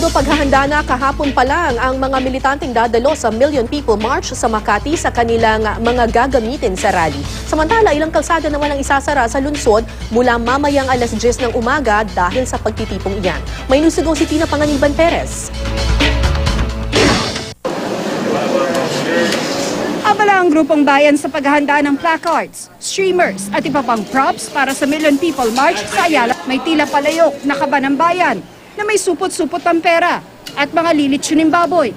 paghahanda na kahapon pa lang ang mga militanteng dadalo sa Million People March sa Makati sa kanilang mga gagamitin sa rally. Samantala, ilang kalsada naman ang isasara sa lungsod mula mamayang alas 10 ng umaga dahil sa pagtitipong iyan. May news to go si Tina Panganiban Perez. Abala ang grupong bayan sa paghahanda ng placards, streamers at iba pang props para sa Million People March sa Ayala. May tila palayok na kaba ng bayan na may supot-supot ng pera at mga lilitsuning baboy.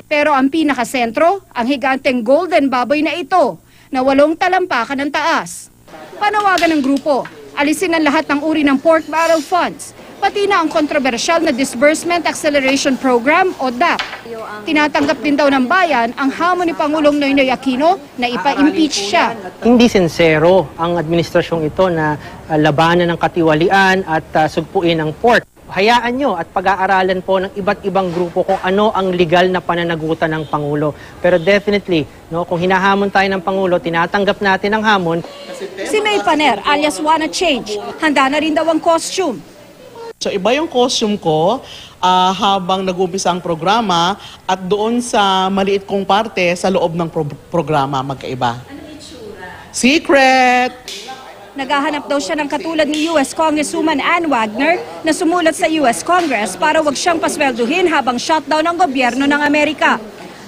Pero ang pinakasentro, ang higanteng golden baboy na ito na 8 talampakan ng taas. Panawagan ng grupo, alisin ang lahat ng uri ng pork barrel funds, pati na ang kontrobersyal na Disbursement Acceleration Program o DAP. Tinatanggap din daw ng bayan ang hamon ni Pangulong Noynoy Aquino na ipa-impeach siya. Hindi sincero ang administrasyong ito na labanan ng katiwalian at sugpuin ang pork. Hayaan nyo at pag-aaralan po ng iba't ibang grupo kung ano ang legal na pananagutan ng Pangulo. Pero definitely, kung hinahamon tayo ng Pangulo, tinatanggap natin ang hamon. Si May Paner alias Wanna Change, handa na rin daw ang costume. So iba yung costume ko habang nag-umpisa ang programa at doon sa maliit kong parte sa loob ng programa magkaiba. Secret! Naghahanap daw siya ng katulad ni US Congresswoman Ann Wagner na sumulat sa US Congress para wag siyang paswelduhin habang shutdown ng gobyerno ng Amerika.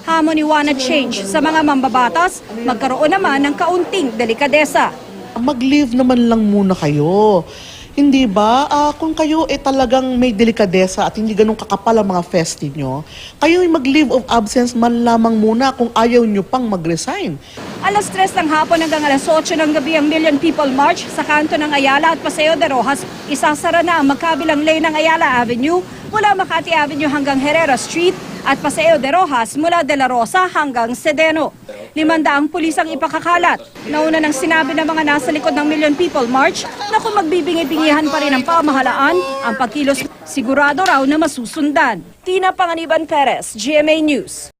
Hamon ni Wanna Change sa mga mambabatas, magkaroon naman ng kaunting delikadesa. Mag-leave naman lang muna kayo. Hindi ba? Kung kayo talagang may delikadesa at hindi ganun kakapal ang mga festi nyo, kayo mag-leave of absence man lamang muna kung ayaw nyo pang mag-resign. Alas 3 ng hapon hanggang alas 8 ng gabi ang Million People March sa kanto ng Ayala at Paseo de Rojas. Isasara na ang magkabilang lane ng Ayala Avenue mula Makati Avenue hanggang Herrera Street at Paseo de Rojas mula De La Rosa hanggang Sedeno. 500 pulis ang ipakakalat. Nauna nang sinabi ng mga nasa likod ng Million People March na kung magbibingi-bingihan pa rin ang pamahalaan, ang pagkilos sigurado raw na masusundan. Tina Panganiban Perez, GMA News.